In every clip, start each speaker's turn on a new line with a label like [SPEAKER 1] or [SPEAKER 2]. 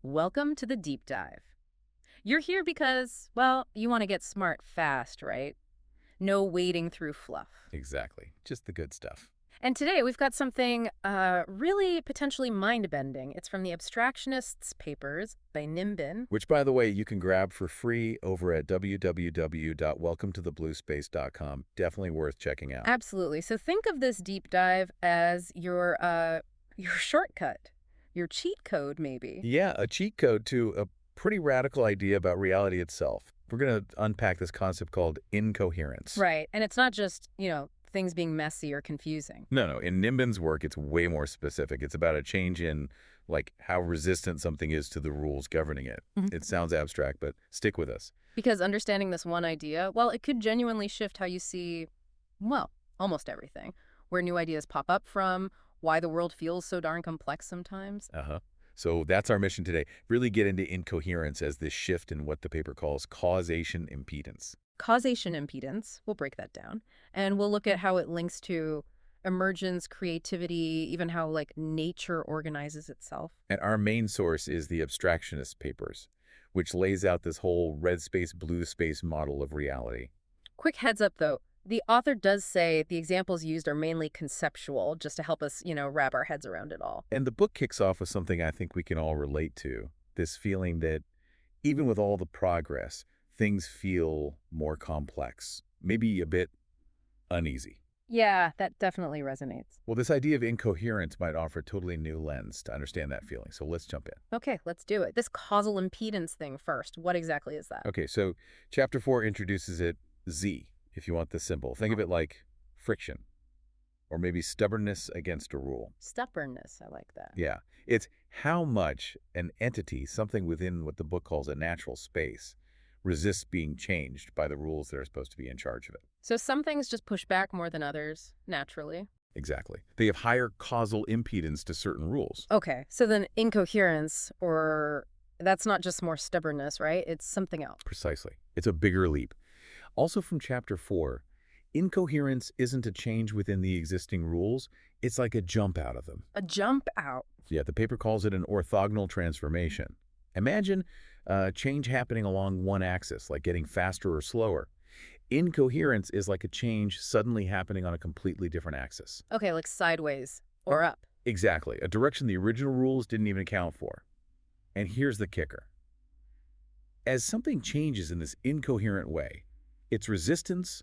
[SPEAKER 1] Welcome to the deep dive. You're here because, well, you want to get smart fast, right? No wading through fluff.
[SPEAKER 2] Exactly. Just the good stuff.
[SPEAKER 1] And today we've got something really potentially mind-bending. It's from the Abstractionists papers by Nimbin.
[SPEAKER 2] Which, by the way, you can grab for free over at www.welcometothe.bluespace.com. Definitely worth checking out.
[SPEAKER 1] Absolutely. So think of this deep dive as your shortcut, your cheat code, maybe.
[SPEAKER 2] Yeah, a cheat code to a pretty radical idea about reality itself. We're going to unpack this concept called incoherence.
[SPEAKER 1] Right. And it's not just, things being messy or confusing.
[SPEAKER 2] No. In Nimbin's work, it's way more specific. It's about a change in, like, how resistant something is to the rules governing it. It sounds abstract, but stick with us.
[SPEAKER 1] Because understanding this one idea, well, it could genuinely shift how you see, well, almost everything. Where new ideas pop up from, why the world feels so darn complex sometimes.
[SPEAKER 2] So that's our mission today. Really get into incoherence as this shift in what the paper calls causation impedance.
[SPEAKER 1] Causation impedance, we'll break that down. And we'll look at how it links to emergence, creativity, even how, like, nature organizes itself.
[SPEAKER 2] And our main source is the Abstractionist papers, which lays out this whole red space, blue space model of reality.
[SPEAKER 1] Quick heads up, though. The author does say the examples used are mainly conceptual, just to help us, wrap our heads around it all.
[SPEAKER 2] And the book kicks off with something I think we can all relate to, this feeling that even with all the progress, things feel more complex, maybe a bit uneasy.
[SPEAKER 1] Yeah, that definitely resonates.
[SPEAKER 2] Well, this idea of incoherence might offer a totally new lens to understand that feeling. So let's jump in.
[SPEAKER 1] Okay, let's do it. This causal impedance thing first. What exactly is that?
[SPEAKER 2] Okay, so chapter 4 introduces it Z, if you want the symbol. Think of it like friction, or maybe stubbornness against a rule.
[SPEAKER 1] Stubbornness, I like that.
[SPEAKER 2] Yeah, it's how much an entity, something within what the book calls a natural space, resists being changed by the rules that are supposed to be in charge of it.
[SPEAKER 1] So some things just push back more than others, naturally.
[SPEAKER 2] Exactly. They have higher causal impedance to certain rules.
[SPEAKER 1] Okay, so then incoherence, or that's not just more stubbornness, right? It's something else.
[SPEAKER 2] Precisely. It's a bigger leap. Also from chapter 4, incoherence isn't a change within the existing rules. It's like a jump out of them.
[SPEAKER 1] A jump out.
[SPEAKER 2] Yeah, the paper calls it an orthogonal transformation. Imagine change happening along one axis, like getting faster or slower. Incoherence is like a change suddenly happening on a completely different axis.
[SPEAKER 1] Okay, like sideways or up.
[SPEAKER 2] Exactly, a direction the original rules didn't even account for. And here's the kicker. As something changes in this incoherent way, its resistance,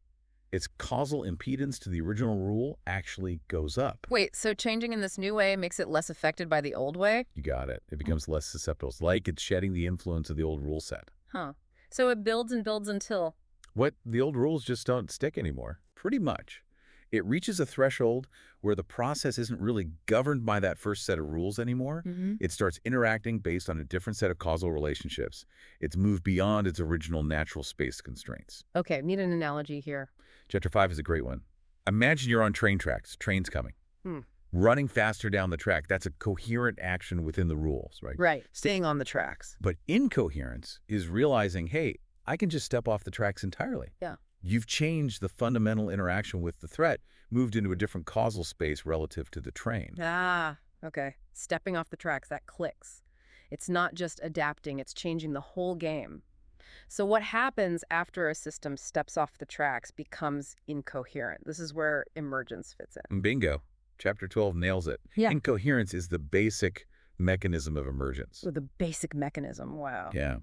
[SPEAKER 2] its causal impedance to the original rule actually goes up.
[SPEAKER 1] Wait, so changing in this new way makes it less affected by the old way?
[SPEAKER 2] You got it. It becomes less susceptible. It's like it's shedding the influence of the old rule set.
[SPEAKER 1] Huh. So it builds and builds until...
[SPEAKER 2] What the old rules just don't stick anymore. Pretty much. It reaches a threshold where the process isn't really governed by that first set of rules anymore. It starts interacting based on a different set of causal relationships. It's moved beyond its original natural space constraints.
[SPEAKER 1] Okay, need an analogy here.
[SPEAKER 2] Chapter 5 is a great one. Imagine you're on train tracks. Train's coming. Running faster down the track. That's a coherent action within the rules, right?
[SPEAKER 1] Right, staying on the tracks.
[SPEAKER 2] But incoherence is realizing, hey, I can just step off the tracks entirely.
[SPEAKER 1] Yeah.
[SPEAKER 2] You've changed the fundamental interaction with the threat, moved into a different causal space relative to the train.
[SPEAKER 1] Ah, okay. Stepping off the tracks, that clicks. It's not just adapting, it's changing the whole game. So what happens after a system steps off the tracks becomes incoherent? This is where emergence fits in.
[SPEAKER 2] Bingo. Chapter 12 nails it.
[SPEAKER 1] Yeah.
[SPEAKER 2] Incoherence is the basic mechanism of emergence.
[SPEAKER 1] So the basic mechanism, wow.
[SPEAKER 2] Yeah.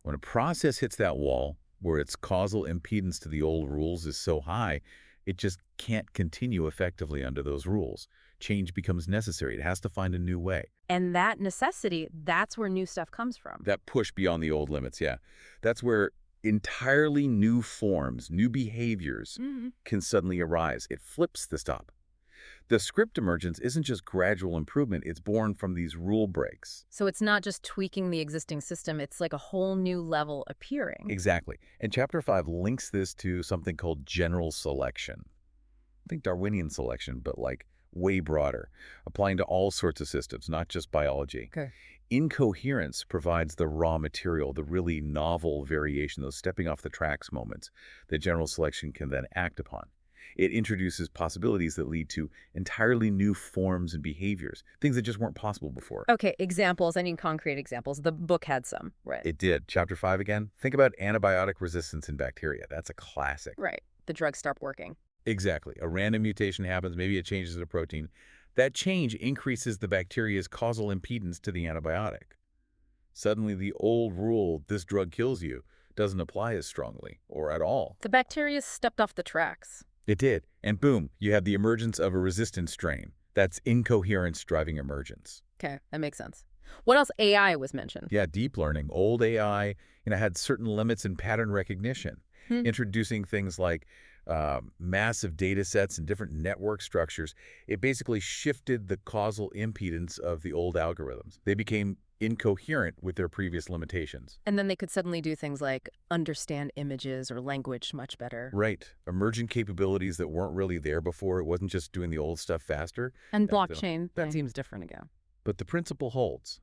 [SPEAKER 2] When a process hits that wall, where its causal impedance to the old rules is so high, it just can't continue effectively under those rules. Change becomes necessary. It has to find a new way.
[SPEAKER 1] And that necessity, that's where new stuff comes from.
[SPEAKER 2] That push beyond the old limits, yeah. That's where entirely new forms, new behaviors can suddenly arise. It flips the stop. The script emergence isn't just gradual improvement. It's born from these rule breaks.
[SPEAKER 1] So it's not just tweaking the existing system, it's like a whole new level appearing.
[SPEAKER 2] Exactly. And Chapter 5 links this to something called general selection. I think Darwinian selection, but like way broader, applying to all sorts of systems, not just biology.
[SPEAKER 1] Okay.
[SPEAKER 2] Incoherence provides the raw material, the really novel variation, those stepping off the tracks moments that general selection can then act upon. It introduces possibilities that lead to entirely new forms and behaviors, things that just weren't possible before.
[SPEAKER 1] Okay, examples. I need concrete examples. The book had some, right?
[SPEAKER 2] It did. Chapter 5 again. Think about antibiotic resistance in bacteria. That's a classic.
[SPEAKER 1] Right. The drugs stop working.
[SPEAKER 2] Exactly. A random mutation happens. Maybe it changes a protein. That change increases the bacteria's causal impedance to the antibiotic. Suddenly, the old rule, this drug kills you, doesn't apply as strongly or at all.
[SPEAKER 1] The bacteria stepped off the tracks.
[SPEAKER 2] It did. And boom, you have the emergence of a resistant strain. That's incoherence driving emergence.
[SPEAKER 1] Okay, that makes sense. What else? AI was mentioned.
[SPEAKER 2] Yeah, deep learning, old AI, had certain limits in pattern recognition, introducing things like massive data sets and different network structures. It basically shifted the causal impedance of the old algorithms. They became incoherent with their previous limitations.
[SPEAKER 1] And then they could suddenly do things like understand images or language much better.
[SPEAKER 2] Right. Emergent capabilities that weren't really there before. It wasn't just doing the old stuff faster.
[SPEAKER 1] And blockchain, that seems different again.
[SPEAKER 2] But the principle holds.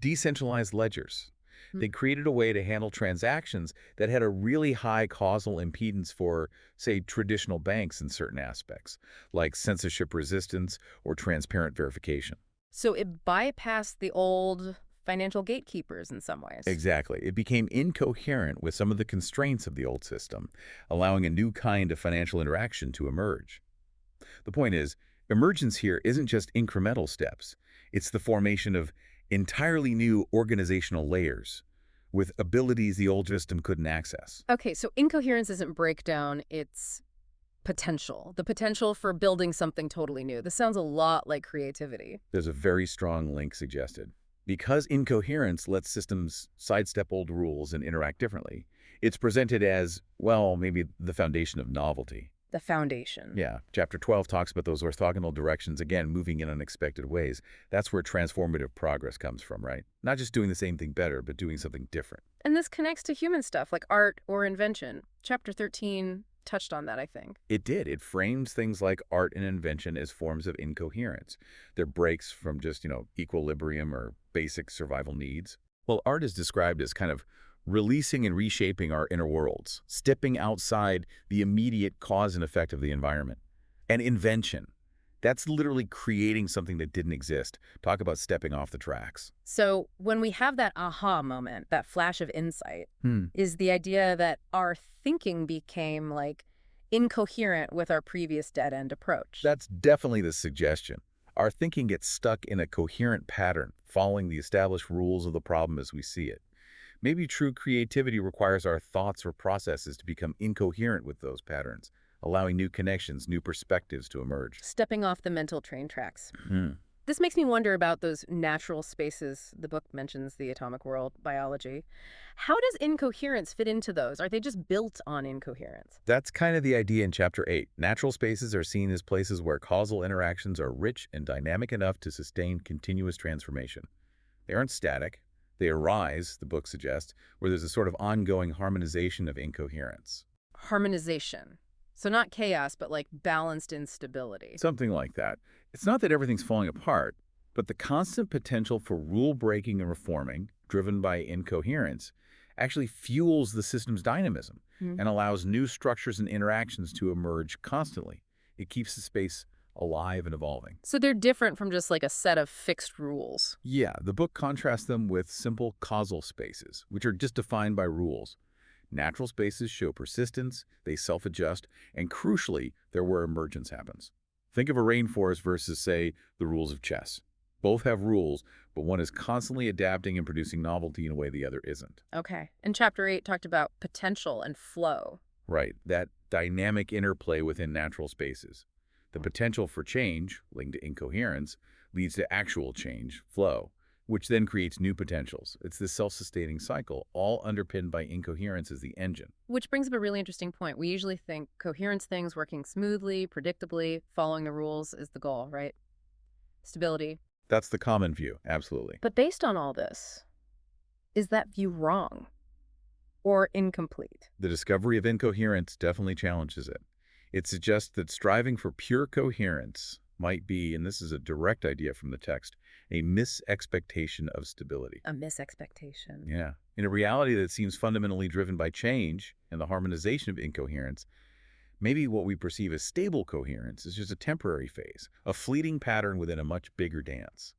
[SPEAKER 2] Decentralized ledgers. They created a way to handle transactions that had a really high causal impedance for, say, traditional banks in certain aspects, like censorship resistance or transparent verification.
[SPEAKER 1] So it bypassed the old financial gatekeepers in some ways.
[SPEAKER 2] Exactly. It became incoherent with some of the constraints of the old system, allowing a new kind of financial interaction to emerge. The point is, emergence here isn't just incremental steps. It's the formation of entirely new organizational layers with abilities the old system couldn't access.
[SPEAKER 1] Okay, so incoherence isn't breakdown, it's potential. The potential for building something totally new. This sounds a lot like creativity.
[SPEAKER 2] There's a very strong link suggested. Because incoherence lets systems sidestep old rules and interact differently, it's presented as, well, maybe the foundation of novelty.
[SPEAKER 1] The foundation.
[SPEAKER 2] Yeah. Chapter 12 talks about those orthogonal directions, again, moving in unexpected ways. That's where transformative progress comes from, right? Not just doing the same thing better, but doing something different.
[SPEAKER 1] And this connects to human stuff like art or invention. Chapter 13 touched on that, I think.
[SPEAKER 2] It did. It frames things like art and invention as forms of incoherence. They're breaks from just, equilibrium or basic survival needs. Well, art is described as kind of releasing and reshaping our inner worlds, stepping outside the immediate cause and effect of the environment. And invention, that's literally creating something that didn't exist. Talk about stepping off the tracks.
[SPEAKER 1] So when we have that aha moment, that flash of insight, is the idea that our thinking became like incoherent with our previous dead-end approach.
[SPEAKER 2] That's definitely the suggestion. Our thinking gets stuck in a coherent pattern, following the established rules of the problem as we see it. Maybe true creativity requires our thoughts or processes to become incoherent with those patterns, allowing new connections, new perspectives to emerge.
[SPEAKER 1] Stepping off the mental train tracks. This makes me wonder about those natural spaces. The book mentions the atomic world, biology. How does incoherence fit into those? Are they just built on incoherence?
[SPEAKER 2] That's kind of the idea in Chapter 8. Natural spaces are seen as places where causal interactions are rich and dynamic enough to sustain continuous transformation. They aren't static. They arise, the book suggests, where there's a sort of ongoing harmonization of incoherence.
[SPEAKER 1] Harmonization. So not chaos, but like balanced instability.
[SPEAKER 2] Something like that. It's not that everything's falling apart, but the constant potential for rule-breaking and reforming, driven by incoherence, actually fuels the system's dynamism and allows new structures and interactions to emerge constantly. It keeps the space alive and evolving.
[SPEAKER 1] So they're different from just like a set of fixed rules.
[SPEAKER 2] Yeah, the book contrasts them with simple causal spaces, which are just defined by rules. Natural spaces show persistence, they self-adjust, and crucially, they're where emergence happens. Think of a rainforest versus, say, the rules of chess. Both have rules, but one is constantly adapting and producing novelty in a way the other isn't.
[SPEAKER 1] Okay. And Chapter 8 talked about potential and flow.
[SPEAKER 2] Right, that dynamic interplay within natural spaces. The potential for change, linked to incoherence, leads to actual change, flow, which then creates new potentials. It's this self-sustaining cycle, all underpinned by incoherence as the engine.
[SPEAKER 1] Which brings up a really interesting point. We usually think coherence things working smoothly, predictably, following the rules is the goal, right? Stability.
[SPEAKER 2] That's the common view, absolutely.
[SPEAKER 1] But based on all this, is that view wrong or incomplete?
[SPEAKER 2] The discovery of incoherence definitely challenges it. It suggests that striving for pure coherence might be, and this is a direct idea from the text, a misexpectation of stability.
[SPEAKER 1] A misexpectation.
[SPEAKER 2] Yeah. In a reality that seems fundamentally driven by change and the harmonization of incoherence, Maybe what we perceive as stable coherence is just a temporary phase, a fleeting pattern within a much bigger dance.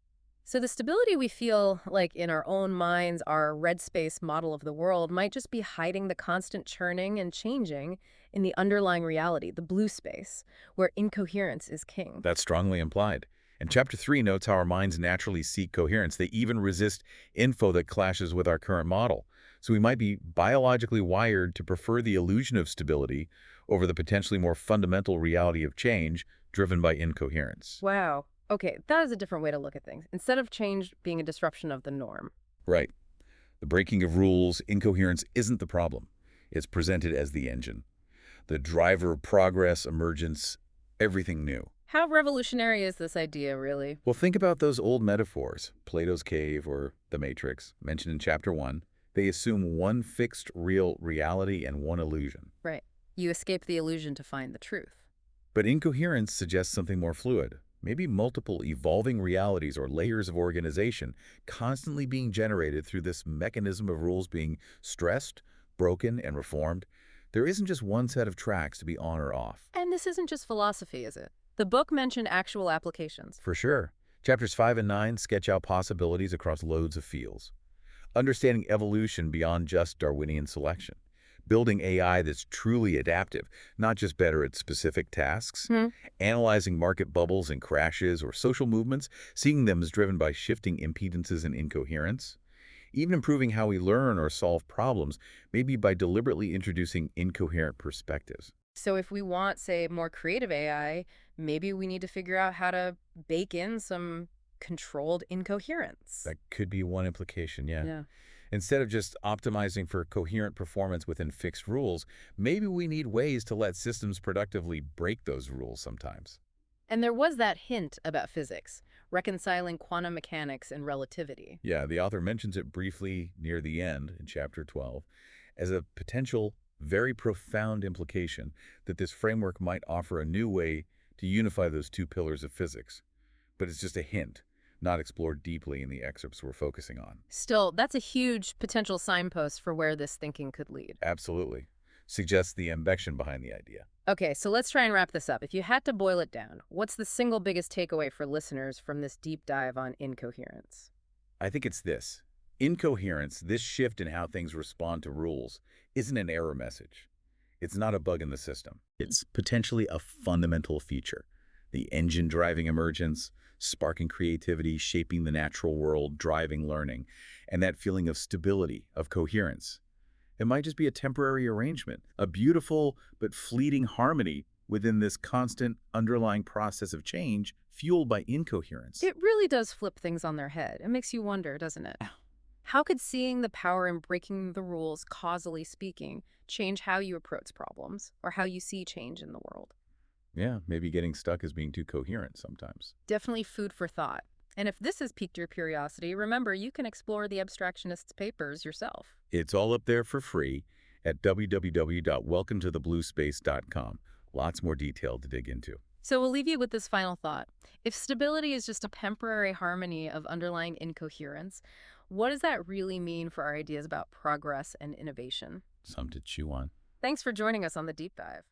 [SPEAKER 1] So the stability we feel like in our own minds, our red space model of the world, might just be hiding the constant churning and changing in the underlying reality, the blue space, where incoherence is king.
[SPEAKER 2] That's strongly implied. And Chapter 3 notes how our minds naturally seek coherence. They even resist info that clashes with our current model. So we might be biologically wired to prefer the illusion of stability over the potentially more fundamental reality of change driven by incoherence.
[SPEAKER 1] Wow. Okay, that is a different way to look at things. Instead of change being a disruption of the norm.
[SPEAKER 2] Right. The breaking of rules, incoherence isn't the problem. It's presented as the engine, the driver of progress, emergence, everything new.
[SPEAKER 1] How revolutionary is this idea, really?
[SPEAKER 2] Well, think about those old metaphors, Plato's cave or the Matrix, mentioned in Chapter 1. They assume one fixed real reality and one illusion.
[SPEAKER 1] Right. You escape the illusion to find the truth.
[SPEAKER 2] But incoherence suggests something more fluid, maybe multiple evolving realities or layers of organization constantly being generated through this mechanism of rules being stressed, broken, and reformed. There isn't just one set of tracks to be on or off.
[SPEAKER 1] And this isn't just philosophy, is it? The book mentioned actual applications.
[SPEAKER 2] For sure. Chapters 5 and 9 sketch out possibilities across loads of fields. Understanding evolution beyond just Darwinian selection. Building AI that's truly adaptive, not just better at specific tasks. Analyzing market bubbles and crashes or social movements, seeing them as driven by shifting impedances and incoherence. Even improving how we learn or solve problems, maybe by deliberately introducing incoherent perspectives.
[SPEAKER 1] So if we want, say, more creative AI, maybe we need to figure out how to bake in some controlled incoherence.
[SPEAKER 2] That could be one implication, yeah.
[SPEAKER 1] Yeah.
[SPEAKER 2] Instead of just optimizing for coherent performance within fixed rules, maybe we need ways to let systems productively break those rules sometimes.
[SPEAKER 1] And there was that hint about physics, reconciling quantum mechanics and relativity.
[SPEAKER 2] Yeah, the author mentions it briefly near the end in Chapter 12 as a potential, very profound implication that this framework might offer a new way to unify those two pillars of physics. But it's just a hint, not explored deeply in the excerpts we're focusing on.
[SPEAKER 1] Still, that's a huge potential signpost for where this thinking could lead.
[SPEAKER 2] Absolutely. Suggests the ambition behind the idea.
[SPEAKER 1] Okay, so let's try and wrap this up. If you had to boil it down, what's the single biggest takeaway for listeners from this deep dive on incoherence?
[SPEAKER 2] I think it's this. Incoherence, this shift in how things respond to rules, isn't an error message. It's not a bug in the system. It's potentially a fundamental feature. The engine driving emergence, sparking creativity, shaping the natural world, driving learning, and that feeling of stability, of coherence. It might just be a temporary arrangement, a beautiful but fleeting harmony within this constant underlying process of change fueled by incoherence.
[SPEAKER 1] It really does flip things on their head. It makes you wonder, doesn't it? How could seeing the power in breaking the rules, causally speaking, change how you approach problems or how you see change in the world?
[SPEAKER 2] Yeah, maybe getting stuck as being too coherent sometimes.
[SPEAKER 1] Definitely food for thought. And if this has piqued your curiosity, remember you can explore the Abstractionist's papers yourself.
[SPEAKER 2] It's all up there for free at www.welcometothe.bluespace.com. Lots more detail to dig into.
[SPEAKER 1] So we'll leave you with this final thought. If stability is just a temporary harmony of underlying incoherence, what does that really mean for our ideas about progress and innovation?
[SPEAKER 2] Some to chew on.
[SPEAKER 1] Thanks for joining us on the Deep Dive.